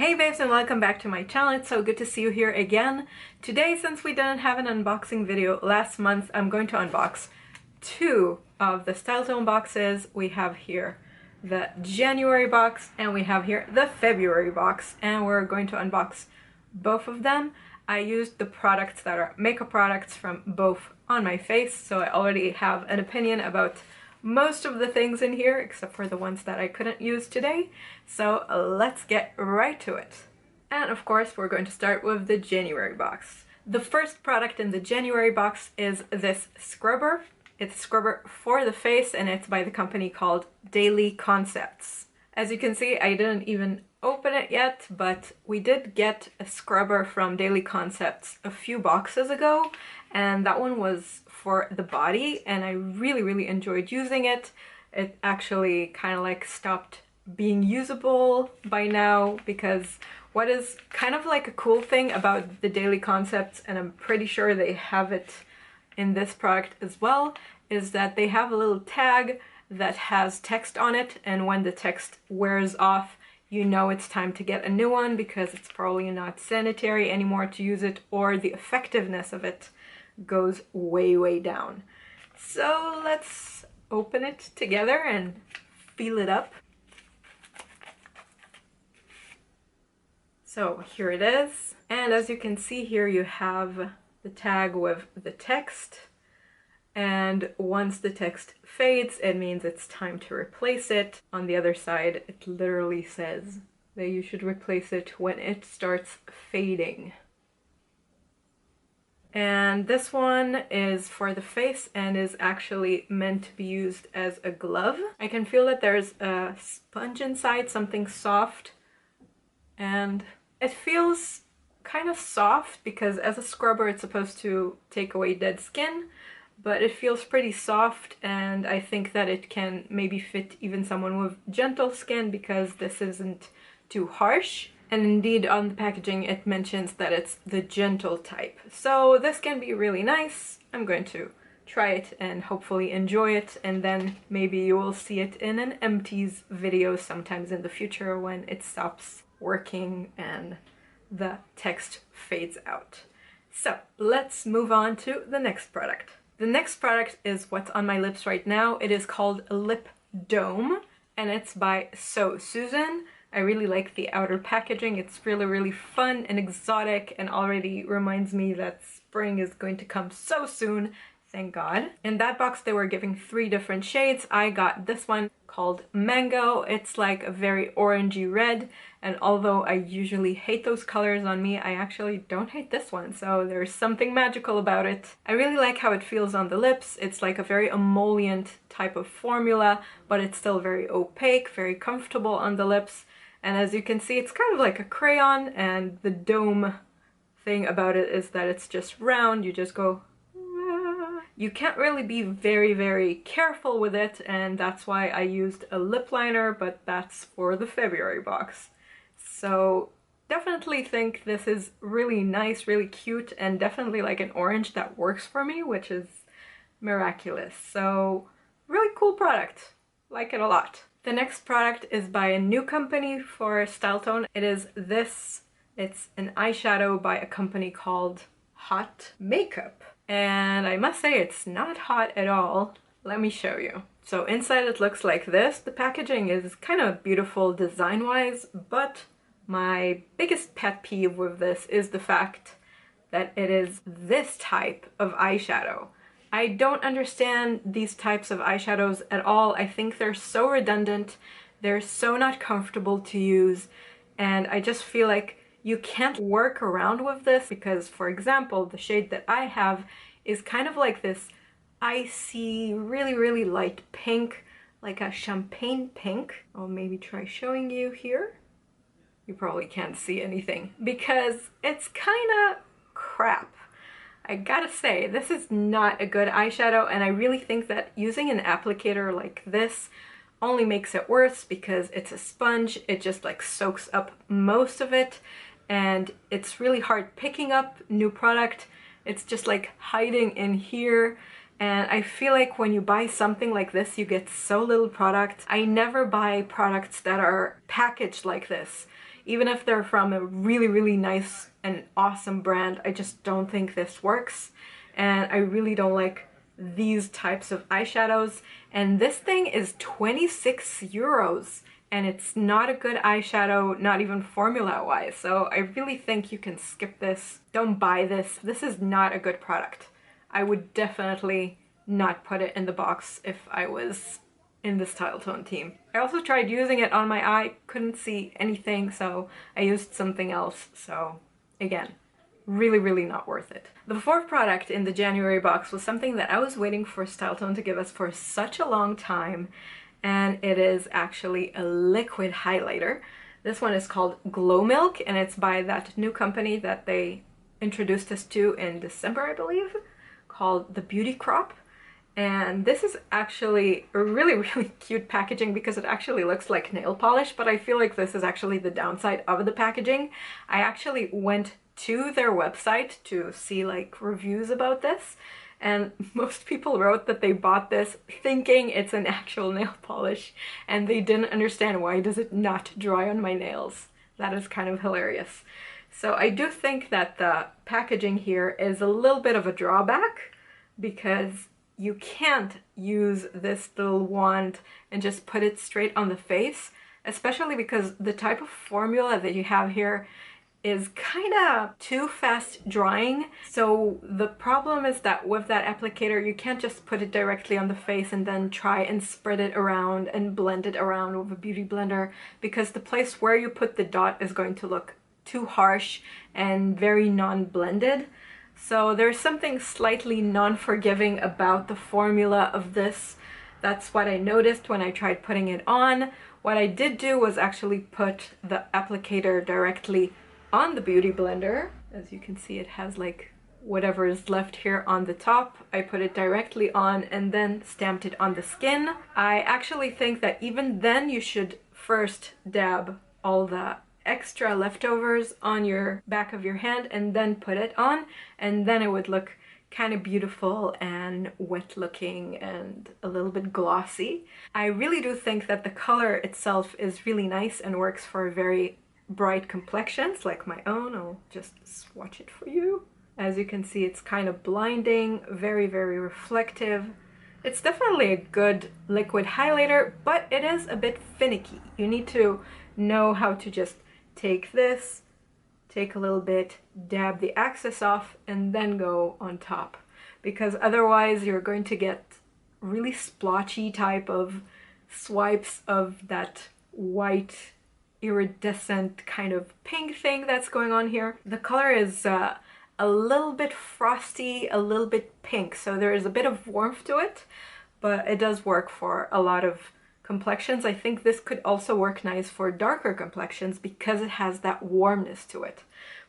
Hey babes, and welcome back to my channel. It's so good to see you here again. Today, since we didn't have an unboxing video last month, I'm going to unbox two of the StyleTone boxes. We have here the January box and we have here the February box, and we're going to unbox both of them. I used the products that are makeup products from both on my face, so I already have an opinion about most of the things in here except for the ones that I couldn't use today. So let's get right to it. And of course we're going to start with the January box. The first product in the January box is this scrubber. It's a scrubber for the face and it's by the company called Daily Concepts. As you can see, I didn't even open it yet, but we did get a scrubber from Daily Concepts a few boxes ago, and that one was for the body and I really enjoyed using it. It actually kind of like stopped being usable by now, because what is kind of like a cool thing about the Daily Concepts, and I'm pretty sure they have it in this product as well, is that they have a little tag that has text on it, and when the text wears off, you know it's time to get a new one because it's probably not sanitary anymore to use it, or the effectiveness of it goes way down. So let's open it together and feel it up. So here it is, and as you can see here you have the tag with the text, and once the text fades it means it's time to replace it. On the other side it literally says that you should replace it when it starts fading. And this one is for the face and is actually meant to be used as a glove. I can feel that there's a sponge inside, something soft, and it feels kind of soft because as a scrubber it's supposed to take away dead skin, but it feels pretty soft, and I think that it can maybe fit even someone with gentle skin because this isn't too harsh. And indeed on the packaging it mentions that it's the gentle type. So this can be really nice. I'm going to try it and hopefully enjoy it, and then maybe you will see it in an empties video sometimes in the future when it stops working and the text fades out. So let's move on to the next product. The next product is what's on my lips right now. It is called Lip Dome and it's by So Susan. I really like the outer packaging. It's really fun and exotic and already reminds me that spring is going to come so soon, thank God. In that box they were giving 3 different shades. I got this one called Mango. It's like a very orangey red, and although I usually hate those colors on me, I actually don't hate this one, so there's something magical about it. I really like how it feels on the lips. It's like a very emollient type of formula, but it's still very opaque, very comfortable on the lips. And as you can see, it's kind of like a crayon, and the dome thing about it is that it's just round. You just go... You can't really be very careful with it, and that's why I used a lip liner, but that's for the February box. So definitely think this is really nice, really cute, and definitely like an orange that works for me, which is miraculous. So really cool product. Like it a lot. The next product is by a new company for StyleTone. It is this. It's an eyeshadow by a company called Hot Makeup. And I must say it's not hot at all. Let me show you. So inside it looks like this. The packaging is kind of beautiful design-wise, but my biggest pet peeve with this is the fact that it is this type of eyeshadow. I don't understand these types of eyeshadows at all. I think they're so redundant, they're so not comfortable to use, and I just feel like you can't work around with this because, for example, the shade that I have is kind of like this icy, really light pink, like a champagne pink. I'll maybe try showing you here. You probably can't see anything because it's kind of crap. I gotta say, this is not a good eyeshadow, and I really think that using an applicator like this only makes it worse because it's a sponge. It just like soaks up most of it, and it's really hard picking up new product. It's just like hiding in here, and I feel like when you buy something like this you get so little product. I never buy products that are packaged like this. Even if they're from a really, really nice and awesome brand, I just don't think this works. And I really don't like these types of eyeshadows. And this thing is 26 euros. And it's not a good eyeshadow, not even formula-wise. So I really think you can skip this. Don't buy this. This is not a good product. I would definitely not put it in the box if I was in the StyleTone team. I also tried using it on my eye, couldn't see anything, so I used something else. So again, really, really not worth it. The fourth product in the January box was something that I was waiting for StyleTone to give us for such a long time, and it is actually a liquid highlighter. This one is called Glow Milk, and it's by that new company that they introduced us to in December, I believe, called the Beauty Crop. And this is actually a really, really cute packaging because it actually looks like nail polish, but I feel like this is actually the downside of the packaging. I actually went to their website to see like reviews about this, and most people wrote that they bought this thinking it's an actual nail polish, and they didn't understand why does it not dry on my nails. That is kind of hilarious. So I do think that the packaging here is a little bit of a drawback because you can't use this little wand and just put it straight on the face, especially because the type of formula that you have here is kind of too fast drying. So the problem is that with that applicator, you can't just put it directly on the face and then try and spread it around and blend it around with a beauty blender, because the place where you put the dot is going to look too harsh and very non-blended. So there's something slightly non-forgiving about the formula of this. That's what I noticed when I tried putting it on. What I did do was actually put the applicator directly on the beauty blender. As you can see, it has like whatever is left here on the top. I put it directly on and then stamped it on the skin. I actually think that even then you should first dab all the extra leftovers on your back of your hand and then put it on, and then it would look kind of beautiful and wet looking and a little bit glossy. I really do think that the color itself is really nice and works for very bright complexions like my own. I'll just swatch it for you. As you can see, it's kind of blinding, very, very reflective. It's definitely a good liquid highlighter, but it is a bit finicky. You need to know how to just take this, take a little bit, dab the excess off, and then go on top. Because otherwise you're going to get really splotchy type of swipes of that white iridescent kind of pink thing that's going on here. The color is a little bit frosty, a little bit pink, so there is a bit of warmth to it, but it does work for a lot of complexions. I think this could also work nice for darker complexions because it has that warmness to it,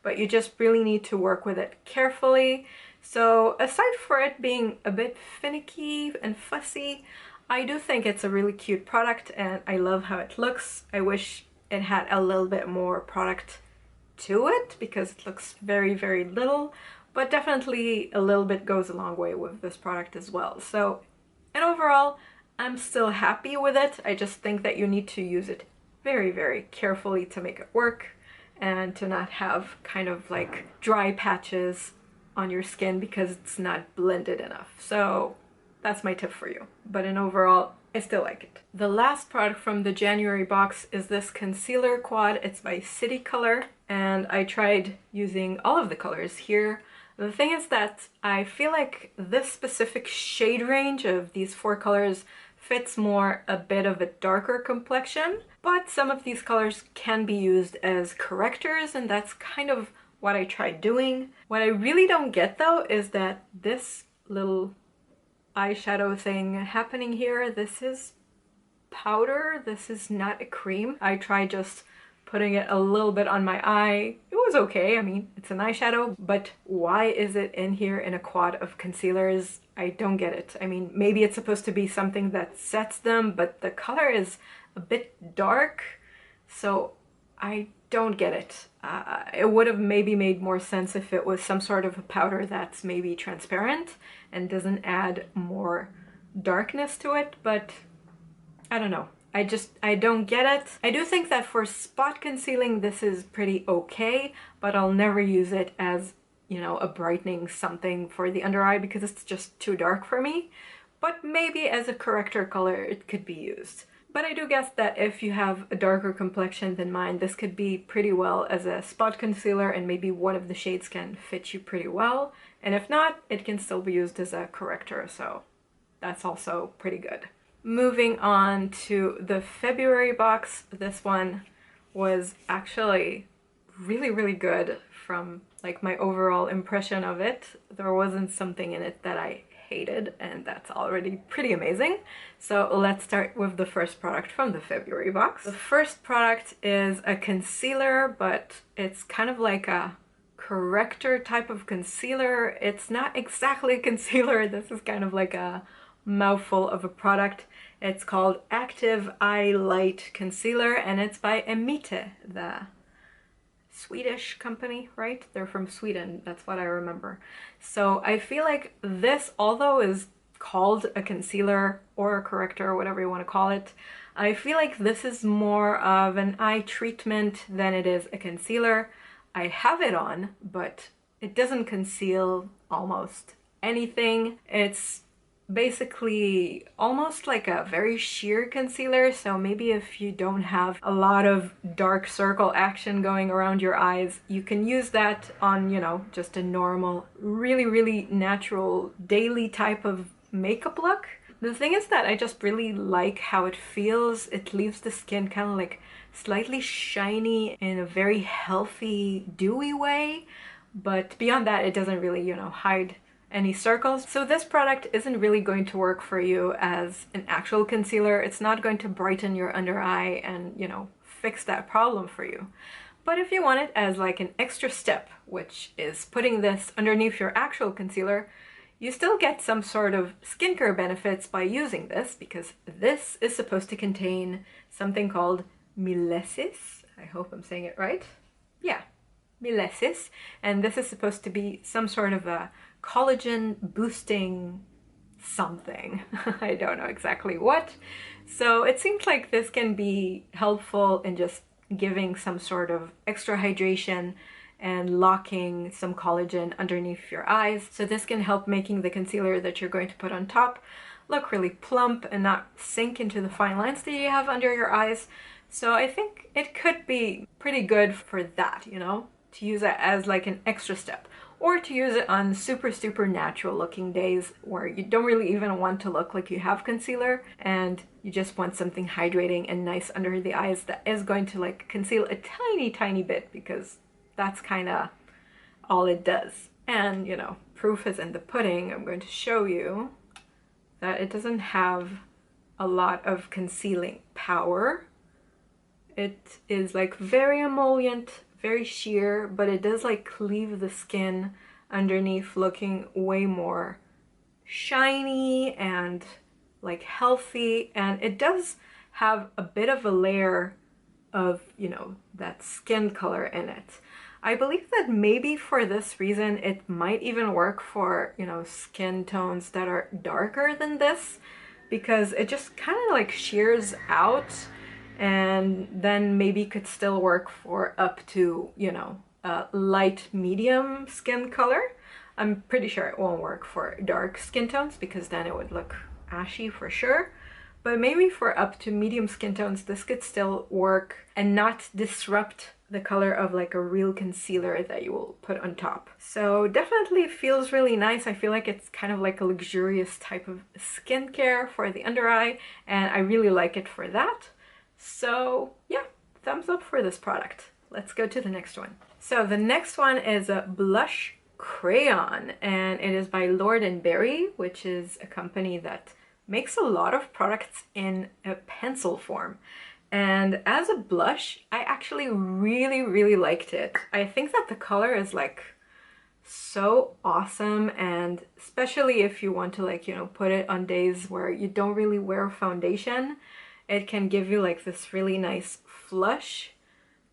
but you just really need to work with it carefully. So aside for it being a bit finicky and fussy, I do think it's a really cute product and I love how it looks. I wish it had a little bit more product to it because it looks very, very little, but definitely a little bit goes a long way with this product as well. So, and overall, I'm still happy with it. I just think that you need to use it very, very carefully to make it work and to not have kind of like dry patches on your skin because it's not blended enough. So that's my tip for you. But in overall, I still like it. The last product from the January box is this concealer quad. It's by City Color, and I tried using all of the colors here. The thing is that I feel like this specific shade range of these 4 colors fits more a bit of a darker complexion, but some of these colors can be used as correctors, and that's kind of what I tried doing. What I really don't get though is that this little eyeshadow thing happening here, this is powder, this is not a cream. I tried just putting it a little bit on my eye. It was okay, I mean, it's an eyeshadow, but why is it in here in a quad of concealers? I don't get it. I mean, maybe it's supposed to be something that sets them, but the color is a bit dark, so I don't get it. It would have maybe made more sense if it was some sort of a powder that's maybe transparent and doesn't add more darkness to it, but I don't know. I don't get it. I do think that for spot concealing this is pretty okay, but I'll never use it as, you know, a brightening something for the under eye because it's just too dark for me. But maybe as a corrector color it could be used. But I do guess that if you have a darker complexion than mine, this could be pretty well as a spot concealer, and maybe one of the shades can fit you pretty well. And if not, it can still be used as a corrector, so that's also pretty good. Moving on to the February box, this one was actually really good from like my overall impression of it. There wasn't something in it that I hated, and that's already pretty amazing. So let's start with the first product from the February box. The first product is a concealer, but it's kind of like a corrector type of concealer. It's not exactly a concealer. This is kind of like a mouthful of a product. It's called Active Eye Light Concealer, and it's by Emite, the Swedish company, right? They're from Sweden, that's what I remember. So I feel like this, although is called a concealer or a corrector, whatever you want to call it, I feel like this is more of an eye treatment than it is a concealer. I have it on, but it doesn't conceal almost anything. It's basically almost like a very sheer concealer, so maybe if you don't have a lot of dark circle action going around your eyes, you can use that on, you know, just a normal, really natural daily type of makeup look. The thing is that I just really like how it feels. It leaves the skin kind of like slightly shiny in a very healthy, dewy way, but beyond that it doesn't really, you know, hide any circles. So this product isn't really going to work for you as an actual concealer. It's not going to brighten your under eye and, you know, fix that problem for you. But if you want it as like an extra step, which is putting this underneath your actual concealer, you still get some sort of skincare benefits by using this, because this is supposed to contain something called millesis. I hope I'm saying it right. Yeah, millesis. And this is supposed to be some sort of a collagen boosting something. I don't know exactly what. So it seems like this can be helpful in just giving some sort of extra hydration and locking some collagen underneath your eyes. So this can help making the concealer that you're going to put on top look really plump and not sink into the fine lines that you have under your eyes. So I think it could be pretty good for that, you know, to use it as like an extra step, or to use it on super natural looking days where you don't really even want to look like you have concealer and you just want something hydrating and nice under the eyes that is going to like conceal a tiny bit, because that's kind of all it does. And, you know, proof is in the pudding. I'm going to show you that it doesn't have a lot of concealing power. It is like very emollient, very sheer, but it does like cleave the skin underneath, looking way more shiny and like healthy. And it does have a bit of a layer of, you know, that skin color in it. I believe that maybe for this reason it might even work for, you know, skin tones that are darker than this, because it just kind of like shears out, and then maybe could still work for up to, you know, light medium skin color. I'm pretty sure it won't work for dark skin tones, because then it would look ashy for sure. But maybe for up to medium skin tones this could still work and not disrupt the color of like a real concealer that you will put on top. So definitely feels really nice. I feel like it's kind of like a luxurious type of skincare for the under eye, and I really like it for that. So yeah, thumbs up for this product. Let's go to the next one. So the next one is a blush crayon, and it is by Lord & Berry, which is a company that makes a lot of products in a pencil form. And as a blush, I actually really liked it. I think that the color is like so awesome, and especially if you want to like, you know, put it on days where you don't really wear foundation, it can give you like this really nice flush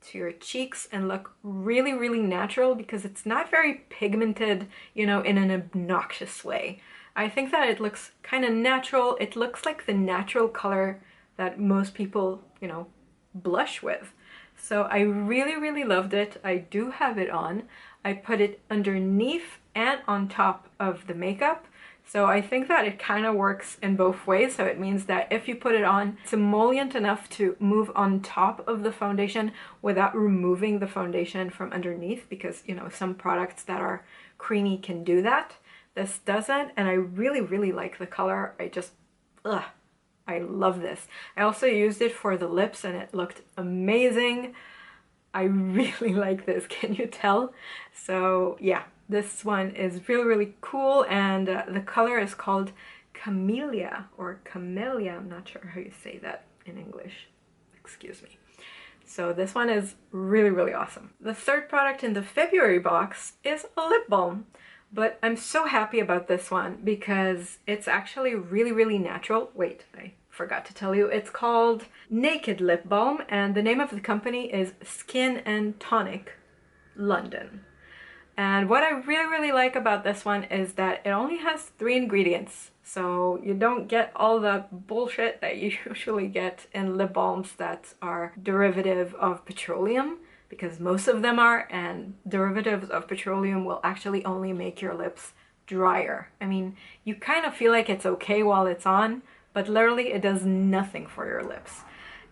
to your cheeks and look really natural, because it's not very pigmented, you know, in an obnoxious way. I think that it looks kind of natural. It looks like the natural color that most people, you know, blush with. So I really loved it. I do have it on. I put it underneath and on top of the makeup. So I think that it kind of works in both ways. So it means that if you put it on, it's emollient enough to move on top of the foundation without removing the foundation from underneath, because, you know, some products that are creamy can do that. This doesn't, and I really like the color. I love this. I also used it for the lips and it looked amazing. I really like this, can you tell? So yeah, this one is really cool, and the color is called Camelia or Camelia. I'm not sure how you say that in English. Excuse me. So this one is really awesome. The third product in the February box is a lip balm. But I'm so happy about this one because it's actually really natural. Wait, I forgot to tell you. It's called Naked Lip Balm, and the name of the company is Skin and Tonic, London. And what I really like about this one is that it only has 3 ingredients. So you don't get all the bullshit that you usually get in lip balms that are derivative of petroleum, because most of them are, and derivatives of petroleum will actually only make your lips drier. I mean, you kind of feel like it's okay while it's on, but literally it does nothing for your lips.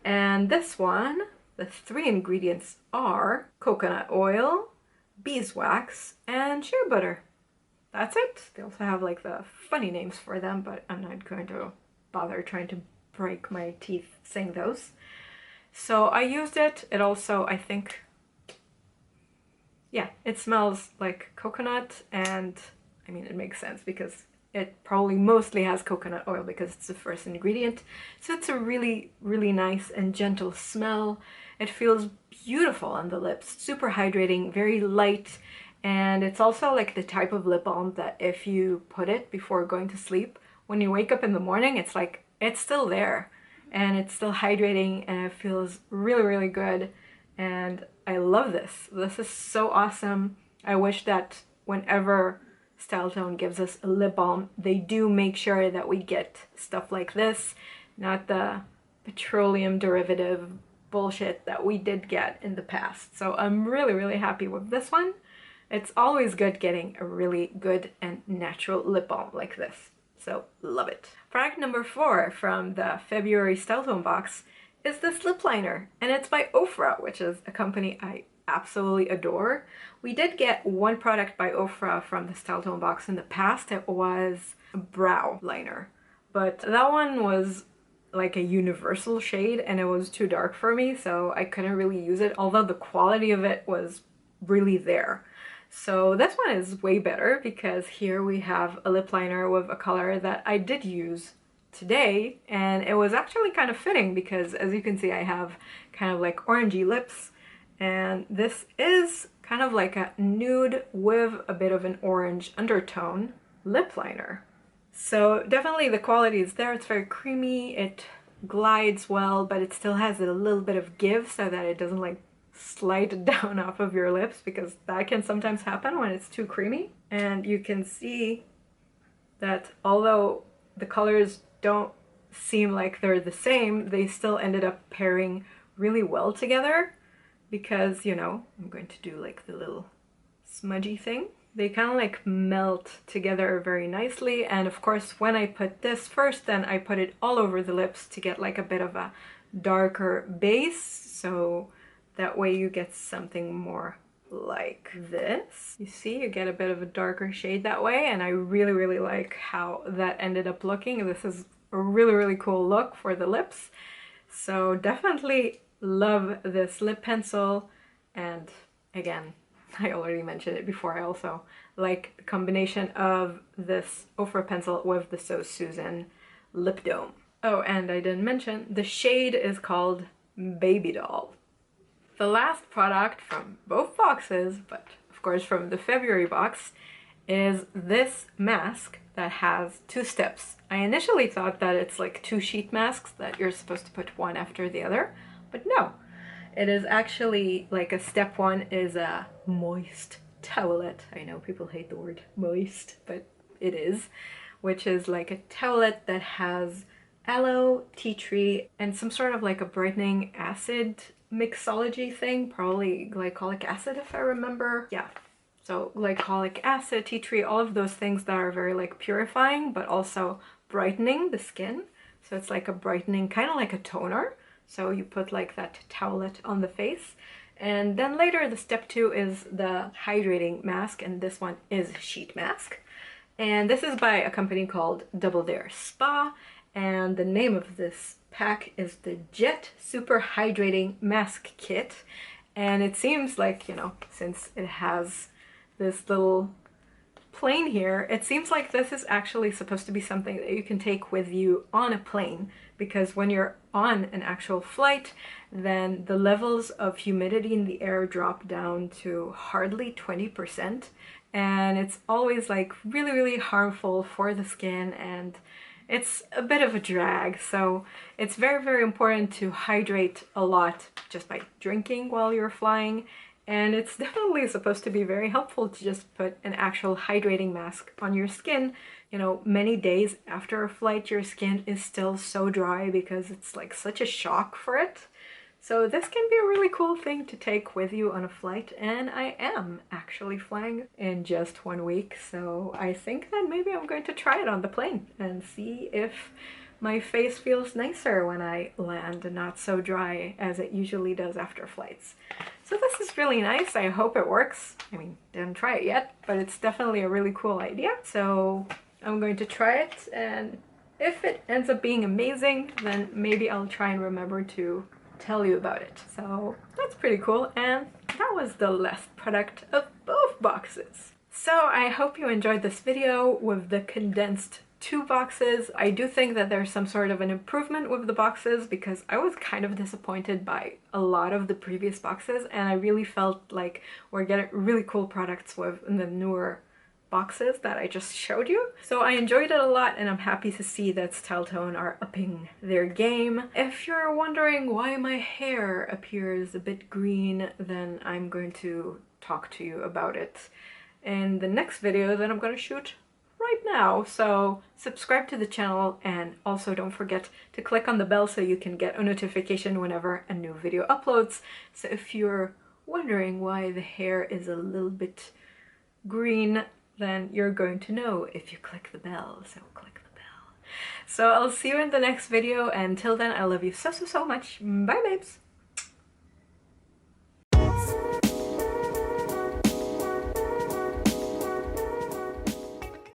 And this one, the 3 ingredients are coconut oil, beeswax, and shea butter. That's it. They also have like the funny names for them, but I'm not going to bother trying to break my teeth saying those. So I used it. It also, I think, yeah, it smells like coconut, and I mean, it makes sense because it probably mostly has coconut oil because it's the first ingredient. So it's a really nice and gentle smell. It feels beautiful on the lips, super hydrating, very light, and it's also like the type of lip balm that if you put it before going to sleep, when you wake up in the morning, it's like, it's still there and it's still hydrating and it feels really good. And I love this. This is so awesome. I wish that whenever StyleTone gives us a lip balm, they do make sure that we get stuff like this, not the petroleum derivative bullshit that we did get in the past. So I'm really happy with this one. It's always good getting a really good and natural lip balm like this. So love it. Product number 4 from the February StyleTone box is this lip liner, and it's by Ofra, which is a company I absolutely adore. We did get one product by Ofra from the StyleTone box in the past. It was a brow liner, but that one was like a universal shade and it was too dark for me, so I couldn't really use it, although the quality of it was really there. So this one is way better because here we have a lip liner with a color that I did use today, and it was actually kind of fitting because, as you can see, I have kind of like orangey lips, and this is kind of like a nude with a bit of an orange undertone lip liner. So definitely the quality is there. It's very creamy, it glides well, but it still has a little bit of give so that it doesn't like slide down off of your lips, because that can sometimes happen when it's too creamy. And you can see that although the colors don't seem like they're the same, they still ended up pairing really well together because, you know, I'm going to do like the little smudgy thing. They kind of like melt together very nicely, and of course when I put this first, then I put it all over the lips to get like a bit of a darker base, so that way you get something more like this. You see, you get a bit of a darker shade that way, and I really like how that ended up looking. This is a really cool look for the lips. So definitely love this lip pencil, and again, I already mentioned it before, I also like the combination of this Ofra pencil with the So Susan Lip Dome. Oh, and I didn't mention, the shade is called Baby Doll. The last product from both boxes, but of course from the February box, is this mask that has 2 steps. I initially thought that it's like 2 sheet masks that you're supposed to put one after the other, but no. It is actually like a step 1 is a moist towelette. I know people hate the word moist, but it is. Which is like a towelette that has aloe, tea tree, and some sort of like a brightening acid mixology thing, probably glycolic acid if I remember. Yeah, so glycolic acid, tea tree, all of those things that are very like purifying but also brightening the skin. So it's like a brightening, kind of like a toner. So you put like that towelette on the face. And then later the step 2 is the hydrating mask, and this one is sheet mask. And this is by a company called Double Dare Spa, and the name of this pack is the Jet Super Hydrating Mask Kit. And it seems like, you know, since it has this little plane here, it seems like this is actually supposed to be something that you can take with you on a plane, because when you're on an actual flight, then the levels of humidity in the air drop down to hardly 20%, and it's always like really harmful for the skin, and it's a bit of a drag. So it's very important to hydrate a lot just by drinking while you're flying. And it's definitely supposed to be very helpful to just put an actual hydrating mask on your skin. You know, many days after a flight, your skin is still so dry because it's like such a shock for it. So this can be a really cool thing to take with you on a flight, and I am actually flying in just 1 week, so I think that maybe I'm going to try it on the plane and see if my face feels nicer when I land and not so dry as it usually does after flights. So this is really nice. I hope it works. I mean, didn't try it yet, but it's definitely a really cool idea. So I'm going to try it, and if it ends up being amazing, then maybe I'll try and remember to tell you about it. So that's pretty cool, and that was the last product of both boxes. So I hope you enjoyed this video with the condensed 2 boxes. I do think that there's some sort of an improvement with the boxes, because I was kind of disappointed by a lot of the previous boxes, and I really felt like we're getting really cool products with the newer boxes that I just showed you. So I enjoyed it a lot, and I'm happy to see that StyleTone are upping their game. If you're wondering why my hair appears a bit green, then I'm going to talk to you about it in the next video that I'm going to shoot right now. So subscribe to the channel, and also don't forget to click on the bell so you can get a notification whenever a new video uploads. So if you're wondering why the hair is a little bit green, then you're going to know if you click the bell, so click the bell. So I'll see you in the next video, and until then, I love you so much. Bye babes!